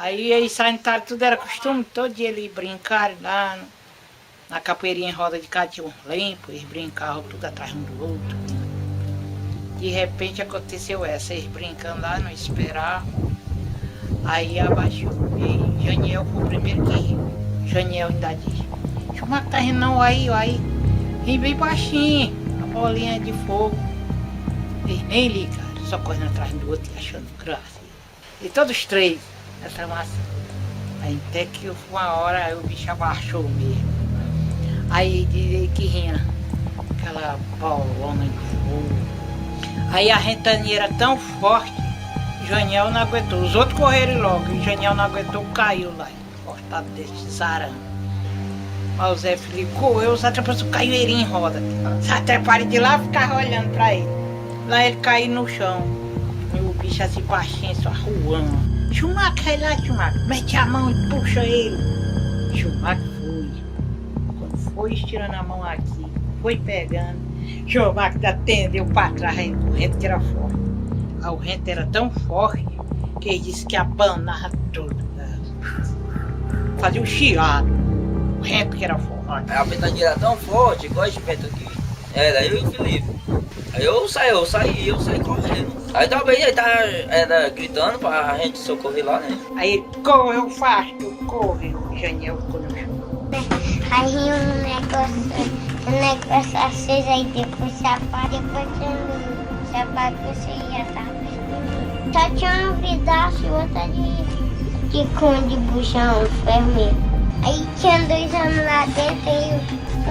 Aí eles sanitários, tudo era costume, todo dia eles brincaram lá na capoeirinha em roda de cá, tinha uns limpos, eles brincavam tudo atrás um do outro. De repente aconteceu essa, eles brincando lá, não esperavam. Aí abaixou, e Janiel foi o primeiro que riu. Janiel ainda disse, Schumacher tá rindo não, aí. Ri bem baixinho, a bolinha de fogo. Eles nem ligaram, só correndo atrás do outro e achando graça. E todos três, essa massa. Aí até que uma hora aí o bicho abaixou mesmo. Aí dizia que rinha, aquela bolona de fogo. Aí a ventania era tão forte, Janiel não aguentou. Os outros correram logo, e Janiel não aguentou, caiu lá, cortado desse sarão. Mas o Zé Felipe correu, os atrapalhos caiu ele em roda. Os atrapalhos de lá ficavam olhando pra ele. Lá ele caiu no chão. E o bicho assim baixinho, só arruando. Schumacher, vai lá, Schumacher. Mete a mão e puxa ele. Schumacher foi. Quando foi estirando a mão aqui, foi pegando. Schumacher atendeu pra trás, o vento que era forte. O vento era tão forte que ele disse que abanava tudo. Fazia um chiado. O vento que era forte. A ventania era tão forte, igual esse vento aqui. Era eu e o Felipe. Aí eu saí correndo. Aí também ele era gritando pra gente socorrer lá, né? Aí ele correu fácil, correu. Janiel ficou no chão. Aí um negócio aceso aí, depois se apaga, depois se apaga, você já tá vendo. Só tinha um pedaço e outra de cone de buchão, vermelho. Aí tinha 2 homens lá dentro e um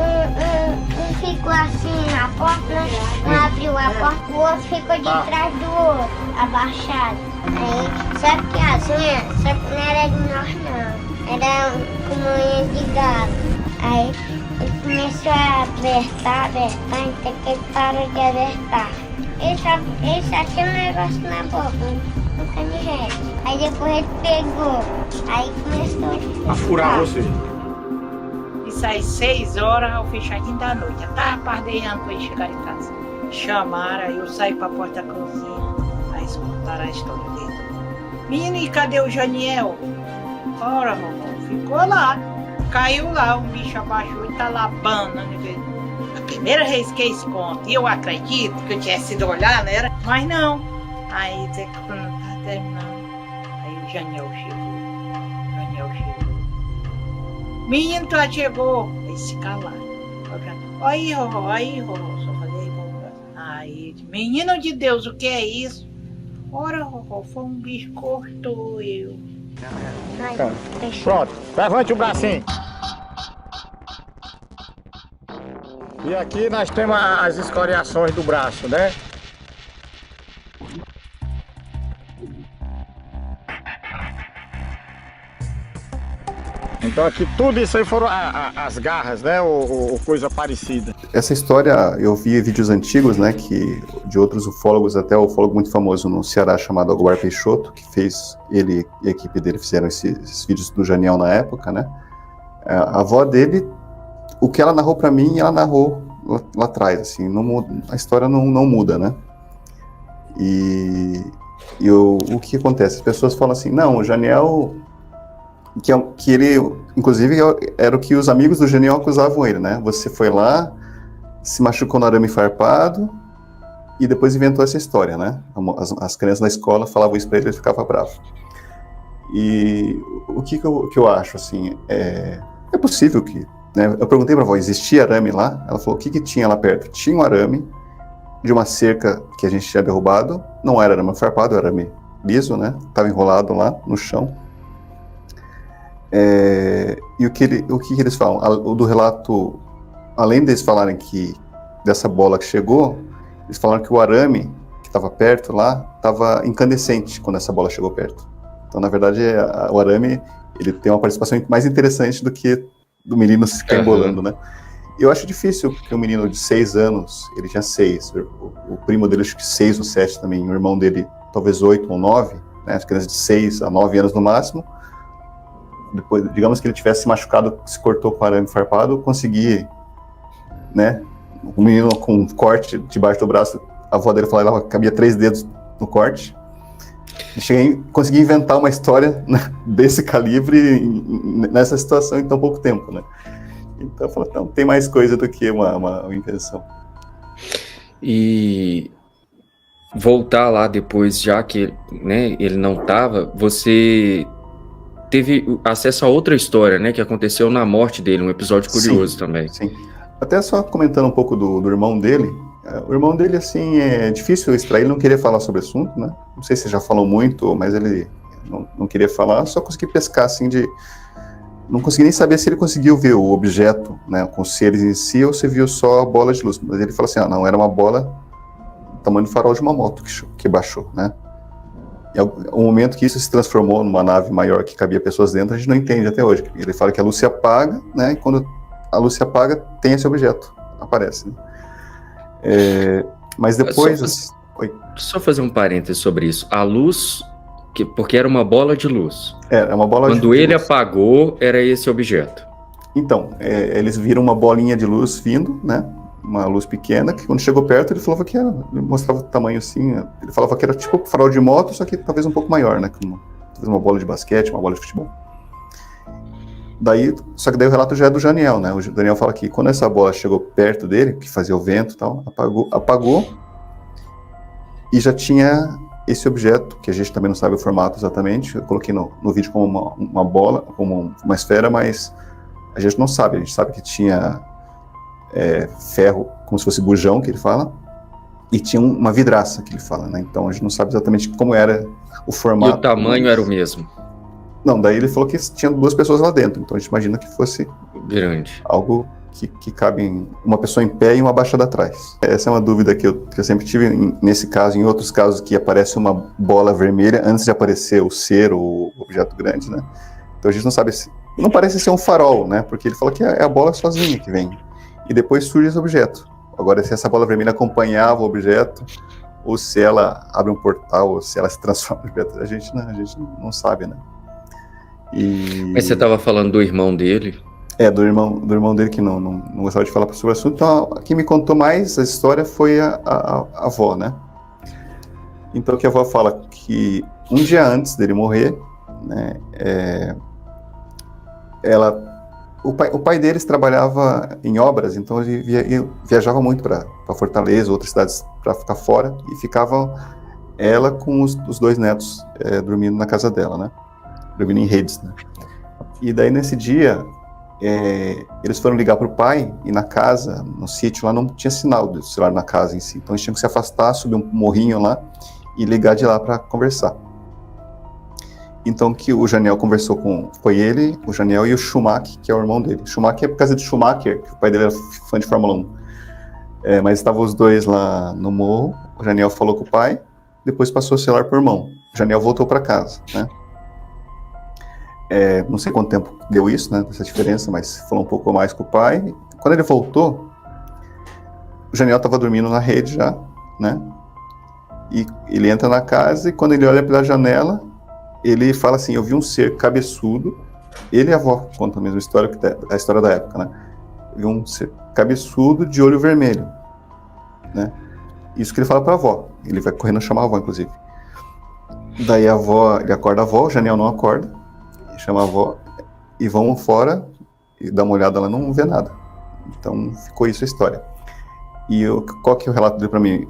ficou assim na porta, né? Um abriu a porta, o outro ficou de trás do outro, abaixado. Aí, só que as unhas, só que não era de nós não, era como unha de galo. Aí ele começou a apertar, até que ele parou de apertar. Ele só tinha um negócio na boca, um canivete. Aí depois ele pegou, aí começou a furar você. Isso aí, 6 horas ao fechadinho da noite. Já tava pardeando pra ele chegar em casa. Chamaram, aí eu saí pra porta da cozinha. Aí eles contaram a história dele. Menino, e cadê o Janiel? Ora, mamãe, ficou lá. Caiu lá, o bicho abaixou e tá lá banando. A primeira vez que eles contam, e eu acredito que eu tivesse ido olhar, né? Mas não. Aí até que quando tá terminando, aí o Janiel chegou. Menino, tu chegou. Aí se calaram. Aí, Rorô, só falei aí, aí, menino de Deus, o que é isso? Ora, Rorô, foi um bicho que cortou eu. Pronto, levante o bracinho. E aqui nós temos as escoriações do braço, né? Então aqui tudo isso aí foram as garras, né? Ou coisa parecida. Essa história, eu vi vídeos antigos, né? De outros ufólogos, até o ufólogo muito famoso no Ceará chamado Agomar Peixoto, que fez, ele e a equipe dele fizeram esses vídeos do Janiel na época, né? A avó dele, o que ela narrou pra mim, ela narrou lá atrás, assim, não muda, a história não muda, né? E o que acontece? As pessoas falam assim, não, o Janiel... Que ele, inclusive, era o que os amigos do Janiel acusavam ele, né? Você foi lá, se machucou no arame farpado e depois inventou essa história, né? As crianças na escola falavam isso pra ele, ele ficava bravo. E o que eu acho, assim, é possível que... Né? Eu perguntei pra avó, existia arame lá? Ela falou, o que tinha lá perto? Tinha um arame de uma cerca que a gente tinha derrubado, não era arame farpado, era arame liso, né? Tava enrolado lá no chão. E o que eles falam? Do relato, além deles falarem que dessa bola que chegou, eles falaram que o arame que estava perto lá estava incandescente quando essa bola chegou perto. Então, na verdade, o arame ele tem uma participação mais interessante do que do menino se ficar embolando, né? Eu acho difícil que um menino de 6 anos, ele tinha 6, o primo dele acho que 6 ou 7 também, o irmão dele talvez 8 ou 9, né? As crianças de 6 a 9 anos no máximo. Depois, digamos que ele tivesse se machucado, se cortou com arame farpado, conseguir, né, o menino com um corte debaixo do braço, a avó dele falou que cabia 3 dedos no corte. Consegui inventar uma história, né, desse calibre nessa situação em tão pouco tempo, né? Então eu falei, não, tem mais coisa do que uma invenção. E voltar lá depois, já que, né, ele não estava, você teve acesso a outra história, né, que aconteceu na morte dele, um episódio curioso também. Sim. Até só comentando um pouco do irmão dele. O irmão dele, assim, é difícil extrair, ele não queria falar sobre o assunto, né? Não sei se já falou muito, mas ele não queria falar, só consegui pescar, assim, não consegui nem saber se ele conseguiu ver o objeto, né, com os seres em si, ou se viu só a bola de luz. Mas ele falou assim, não, era uma bola do tamanho do farol de uma moto que baixou, né? E o momento que isso se transformou numa nave maior que cabia pessoas dentro, a gente não entende até hoje. Ele fala que a luz se apaga, né, e quando a luz se apaga, tem esse objeto, aparece, né? Mas depois... Só fazer um parênteses sobre isso. A luz, porque era uma bola de luz. É uma bola de luz. Quando ele apagou, era esse objeto. Então, eles viram uma bolinha de luz vindo, né? Uma luz pequena, que quando chegou perto, ele falava que era, ele mostrava o tamanho assim, ele falava que era tipo um farol de moto, só que talvez um pouco maior, né? Talvez uma bola de basquete, uma bola de futebol. Só que daí o relato já é do Janiel, né? O Daniel fala que quando essa bola chegou perto dele, que fazia o vento e tal, apagou e já tinha esse objeto, que a gente também não sabe o formato exatamente. Eu coloquei no vídeo como uma bola, como uma esfera, mas a gente não sabe. A gente sabe que tinha ferro, como se fosse bujão, que ele fala, e tinha uma vidraça, que ele fala, né? Então a gente não sabe exatamente como era o formato. E o tamanho era o mesmo? Não, daí ele falou que tinha 2 pessoas lá dentro, então a gente imagina que fosse grande, algo que cabe em uma pessoa em pé e uma abaixada atrás. Essa é uma dúvida que eu sempre tive nesse caso, em outros casos que aparece uma bola vermelha antes de aparecer o ser ou o objeto grande, né? Então a gente não sabe não parece ser um farol, né? Porque ele fala que é a bola sozinha que vem. E depois surge esse objeto. Agora, se essa bola vermelha acompanhava o objeto, ou se ela abre um portal, ou se ela se transforma no objeto, a gente não sabe, né? Mas você estava falando do irmão dele? Do irmão dele que não gostava de falar sobre o assunto. Então, quem me contou mais a história foi a avó, né? Então, que a avó fala que um dia antes dele morrer, né, o pai deles trabalhava em obras, então ele viajava muito para Fortaleza, outras cidades para ficar fora, e ficava ela com os 2 netos dormindo na casa dela, né? Dormindo em redes, né? E daí nesse dia eles foram ligar pro pai, e na casa, no sítio lá, não tinha sinal do celular na casa em si, então eles tinham que se afastar, subir um morrinho lá e ligar de lá para conversar. Então que o Janiel conversou foi ele, o Janiel e o Schumacher, que é o irmão dele. Schumacher é por causa de Schumacher, que o pai dele era fã de Fórmula 1. Mas estavam os 2 lá no morro, o Janiel falou com o pai, depois passou o celular pro irmão. O Janiel voltou para casa, né? Não sei quanto tempo deu isso, né, essa diferença, mas falou um pouco mais com o pai. Quando ele voltou, o Janiel estava dormindo na rede já, né? E ele entra na casa, e quando ele olha pela janela, ele fala assim, eu vi um ser cabeçudo. Ele e a avó contam a mesma história, que é a história da época, né? Eu vi um ser cabeçudo de olho vermelho, né? Isso que ele fala para a avó. Ele vai correndo chamar a avó, inclusive. Daí ele acorda a avó, o Janiel não acorda, chama a avó, e vão fora e dá uma olhada lá, não vê nada. Então ficou isso a história. E qual que é o relato dele para mim?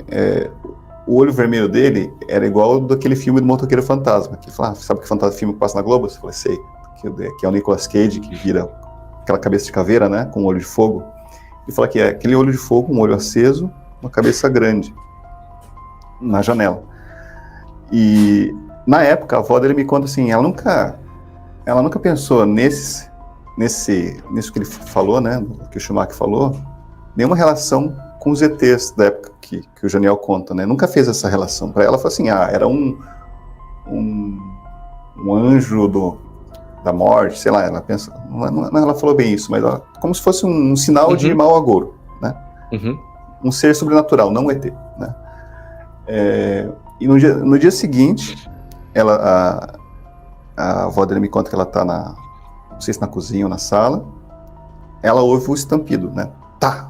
O olho vermelho dele era igual daquele filme do Motoqueiro Fantasma, que fala, sabe que fantasma filme que passa na Globo? Eu falei, sei, que é o Nicolas Cage, que vira aquela cabeça de caveira, né, com um olho de fogo. Ele fala que é aquele olho de fogo, um olho aceso, uma cabeça grande na janela. E na época a avó dele me conta assim, ela nunca pensou nisso que ele falou, né, que o Schumacher falou, nenhuma relação com os ETs da época que o Janiel conta, né, nunca fez essa relação. Para ela, foi assim, era um anjo da morte, sei lá, ela pensa, não ela falou bem isso, mas como se fosse um sinal de mau agouro, né, um ser sobrenatural, não um ET, né. E no dia seguinte, a avó dele me conta que ela tá não sei se na cozinha ou na sala, ela ouve o estampido, né? Tá!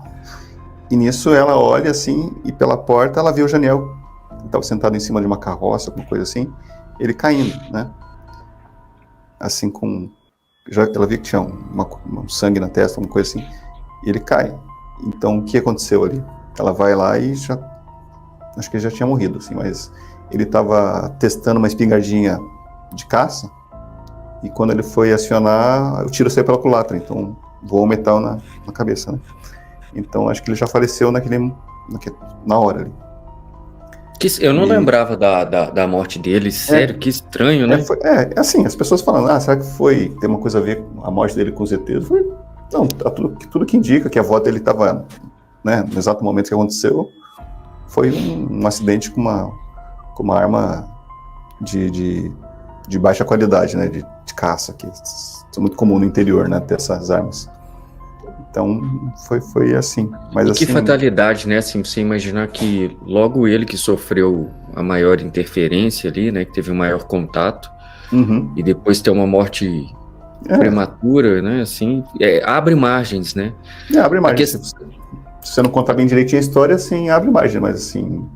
E nisso ela olha assim, e pela porta ela vê o Janiel, que estava sentado em cima de uma carroça, alguma coisa assim, ele caindo, né? Assim ela via que tinha um sangue na testa, uma coisa assim, e ele cai. Então o que aconteceu ali? Ela vai lá e acho que ele já tinha morrido, assim, mas ele estava testando uma espingardinha de caça, e quando ele foi acionar, o tiro saiu pela culatra, então voou metal na cabeça, né? Então acho que ele já faleceu na hora ali. Eu não lembrava da morte dele, sério, que estranho, né? Assim, as pessoas falando, será que tem uma coisa a ver com a morte dele com os ETs? Não, tudo que indica que a avó dele estava, né, no exato momento que aconteceu, foi um acidente com uma arma de baixa qualidade, né, de caça, que é muito comum no interior, né, ter essas armas. Então, foi assim. Mas, que assim, fatalidade, né? Assim, você imaginar que logo ele que sofreu a maior interferência ali, né? Que teve o maior contato, e depois ter uma morte prematura, né? Assim, abre margens, né? Abre margens. Se você não contar bem direitinho a história, assim, abre margem, mas assim...